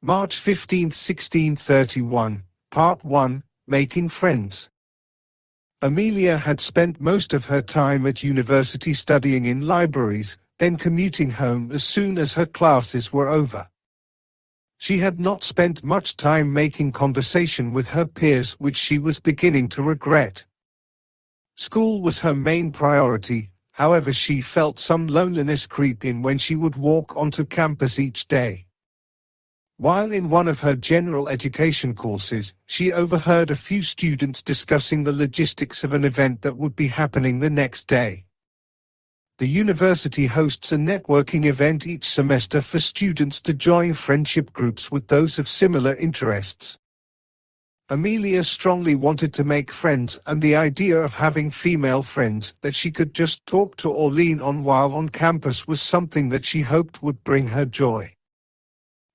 March 15, 1631, Part 1, Making Friends. Amelia had spent most of her time at university studying in libraries, then commuting home as soon as her classes were over. She had not spent much time making conversation with her peers, which she was beginning to regret. School was her main priority, however she felt some loneliness creep in when she would walk onto campus each day. While in one of her general education courses, she overheard a few students discussing the logistics of an event that would be happening the next day. The university hosts a networking event each semester for students to join friendship groups with those of similar interests. Amelia strongly wanted to make friends, and the idea of having female friends that she could just talk to or lean on while on campus was something that she hoped would bring her joy.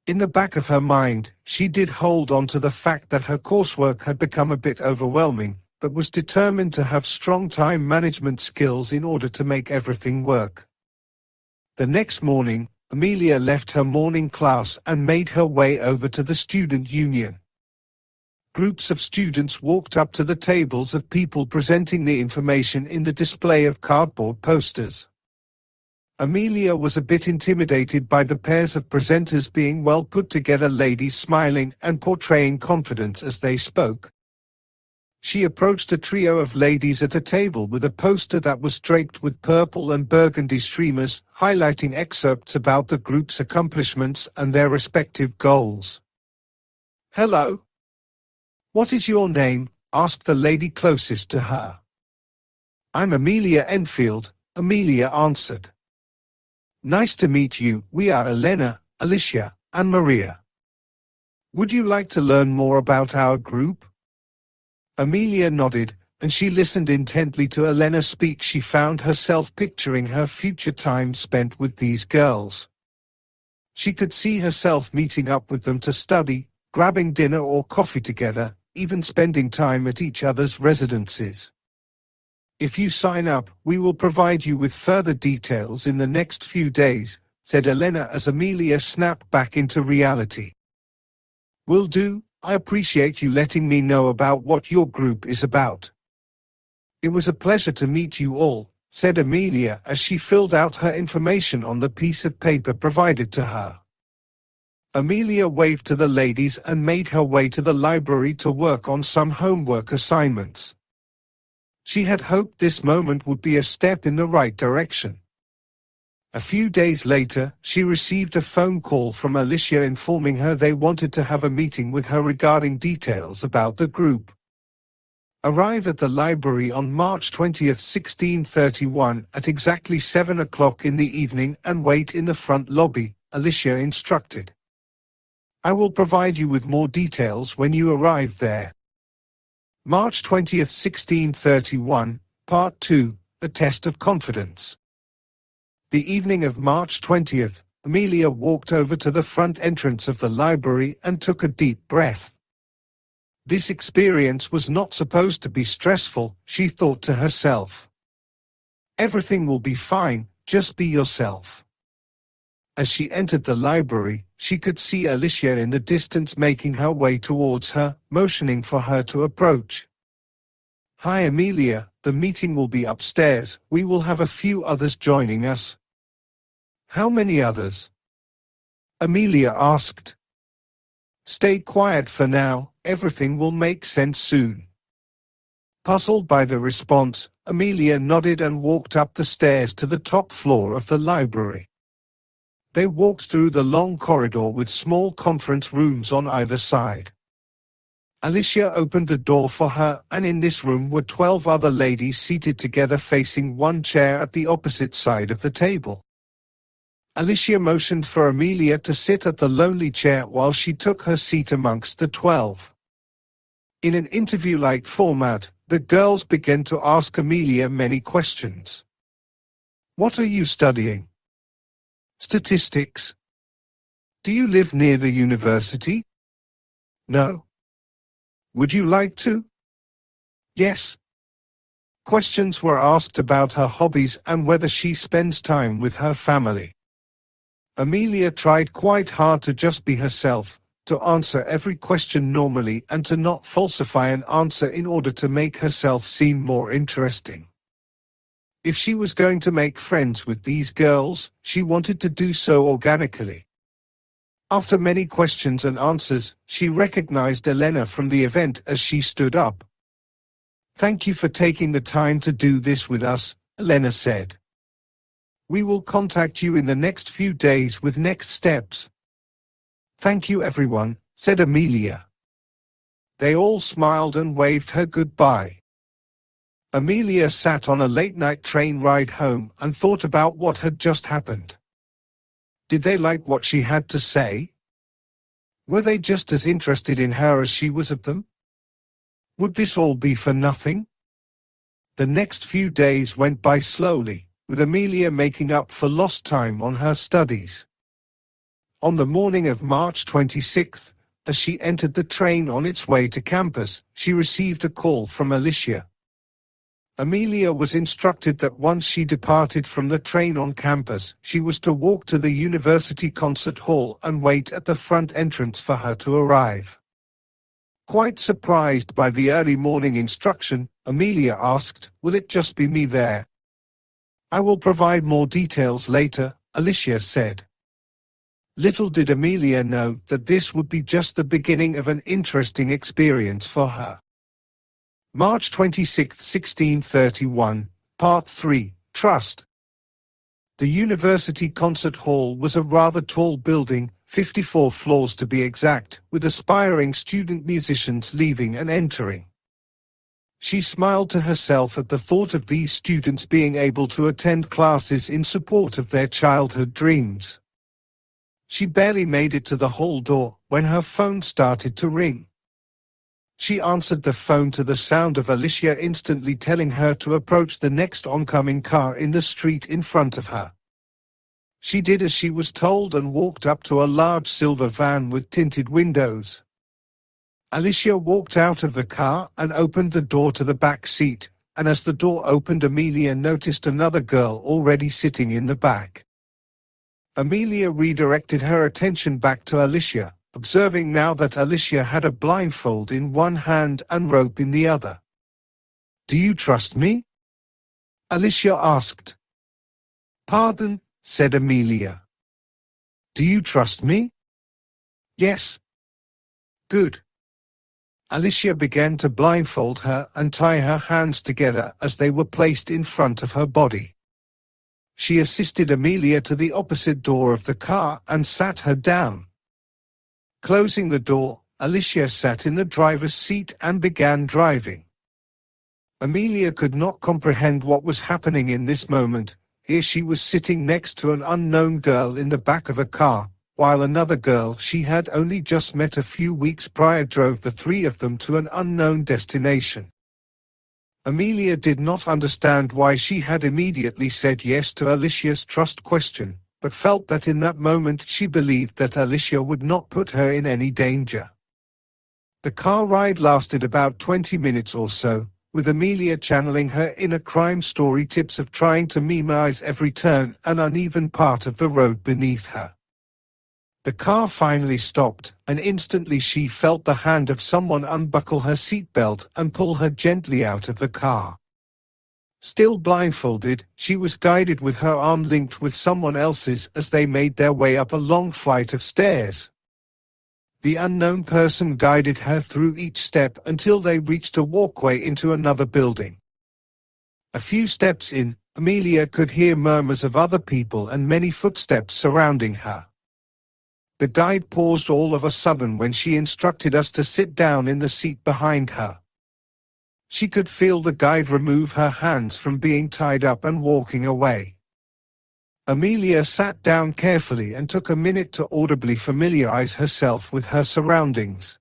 In the back of her mind, she did hold on to the fact that her coursework had become a bit overwhelming, but was determined to have strong time management skills in order to make everything work. The next morning, Amelia left her morning class and made her way over to the student union. Groups of students walked up to the tables of people presenting the information in the display of cardboard posters. Amelia was a bit intimidated by the pairs of presenters being well-put-together ladies smiling and portraying confidence as they spoke. She approached a trio of ladies at a table with a poster that was draped with purple and burgundy streamers, highlighting excerpts about the group's accomplishments and their respective goals. "Hello. What is your name?" asked the lady closest to her. "I'm Amelia Enfield," Amelia answered. "Nice to meet you. We are Elena, Alicia, and Maria. Would you like to learn more about our group?" Amelia nodded, and she listened intently to Elena speak. She found herself picturing her future time spent with these girls. She could see herself meeting up with them to study, grabbing dinner or coffee together, even spending time at each other's residences. "If you sign up, we will provide you with further details in the next few days," said Elena as Amelia snapped back into reality. "Will do. I appreciate you letting me know about what your group is about." "It was a pleasure to meet you all," said Amelia as she filled out her information on the piece of paper provided to her. Amelia waved to the ladies and made her way to the library to work on some homework assignments. She had hoped this moment would be a step in the right direction. A few days later, she received a phone call from Alicia informing her they wanted to have a meeting with her regarding details about the group. "Arrive at the library on March 20, 1631, at exactly 7 o'clock in the evening and wait in the front lobby," Alicia instructed. "I will provide you with more details when you arrive there." March 20, 1631, Part 2, A Test of Confidence. The evening of March 20th, Amelia walked over to the front entrance of the library and took a deep breath. This experience was not supposed to be stressful, she thought to herself. Everything will be fine, just be yourself. As she entered the library, she could see Alicia in the distance making her way towards her, motioning for her to approach. "Hi Amelia, the meeting will be upstairs. We will have a few others joining us." "How many others?" Amelia asked. "Stay quiet for now, everything will make sense soon." Puzzled by the response, Amelia nodded and walked up the stairs to the top floor of the library. They walked through the long corridor with small conference rooms on either side. Alicia opened the door for her, and in this room were 12 other ladies seated together facing one chair at the opposite side of the table. Alicia motioned for Amelia to sit at the lonely chair while she took her seat amongst the 12. In an interview-like format, the girls began to ask Amelia many questions. "What are you studying?" "Statistics." "Do you live near the university?" "No." "Would you like to?" "Yes." Questions were asked about her hobbies and whether she spends time with her family. Amelia tried quite hard to just be herself, to answer every question normally and to not falsify an answer in order to make herself seem more interesting. If she was going to make friends with these girls, she wanted to do so organically. After many questions and answers, she recognized Elena from the event as she stood up. "Thank you for taking the time to do this with us," Elena said. "We will contact you in the next few days with next steps." "Thank you everyone," said Amelia. They all smiled and waved her goodbye. Amelia sat on a late-night train ride home and thought about what had just happened. Did they like what she had to say? Were they just as interested in her as she was of them? Would this all be for nothing? The next few days went by slowly, with Amelia making up for lost time on her studies. On the morning of March 26th, as she entered the train on its way to campus, she received a call from Alicia. Amelia was instructed that once she departed from the train on campus, she was to walk to the university concert hall and wait at the front entrance for her to arrive. Quite surprised by the early morning instruction, Amelia asked, "Will it just be me there?" "I will provide more details later," Alicia said. Little did Amelia know that this would be just the beginning of an interesting experience for her. March 26, 1631, Part 3, Trust. The University Concert Hall was a rather tall building, 54 floors to be exact, with aspiring student musicians leaving and entering. She smiled to herself at the thought of these students being able to attend classes in support of their childhood dreams. She barely made it to the hall door when her phone started to ring. She answered the phone to the sound of Alicia instantly telling her to approach the next oncoming car in the street in front of her. She did as she was told and walked up to a large silver van with tinted windows. Alicia walked out of the car and opened the door to the back seat, and as the door opened, Amelia noticed another girl already sitting in the back. Amelia redirected her attention back to Alicia, observing now that Alicia had a blindfold in one hand and rope in the other. "Do you trust me?" Alicia asked. "Pardon?" said Amelia. "Do you trust me?" "Yes." "Good." Alicia began to blindfold her and tie her hands together as they were placed in front of her body. She assisted Amelia to the opposite door of the car and sat her down. Closing the door, Alicia sat in the driver's seat and began driving. Amelia could not comprehend what was happening in this moment. Here she was sitting next to an unknown girl in the back of a car, while another girl she had only just met a few weeks prior drove the three of them to an unknown destination. Amelia did not understand why she had immediately said yes to Alicia's trust question, but felt that in that moment she believed that Alicia would not put her in any danger. The car ride lasted about 20 minutes or so, with Amelia channeling her inner crime story tips of trying to minimize every turn and uneven part of the road beneath her. The car finally stopped, and instantly she felt the hand of someone unbuckle her seatbelt and pull her gently out of the car. Still blindfolded, she was guided with her arm linked with someone else's as they made their way up a long flight of stairs. The unknown person guided her through each step until they reached a walkway into another building. A few steps in, Amelia could hear murmurs of other people and many footsteps surrounding her. The guide paused all of a sudden when she instructed us to sit down in the seat behind her. She could feel the guide remove her hands from being tied up and walking away. Amelia sat down carefully and took a minute to audibly familiarize herself with her surroundings.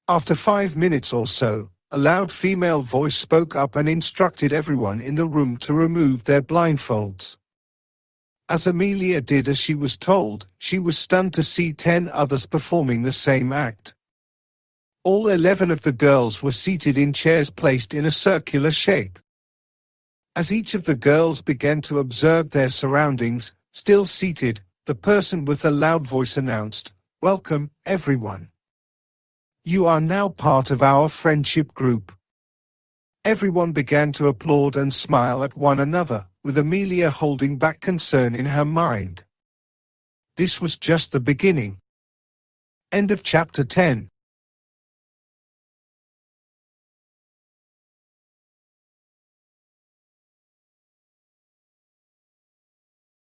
After 5 minutes or so, a loud female voice spoke up and instructed everyone in the room to remove their blindfolds. As Amelia did as she was told, she was stunned to see 10 others performing the same act. All 11 of the girls were seated in chairs placed in a circular shape. As each of the girls began to observe their surroundings, still seated, the person with the loud voice announced, Welcome, everyone. You are now part of our friendship group. Everyone began to applaud and smile at one another, with Amelia holding back concern in her mind. This was just the beginning. End of chapter 10.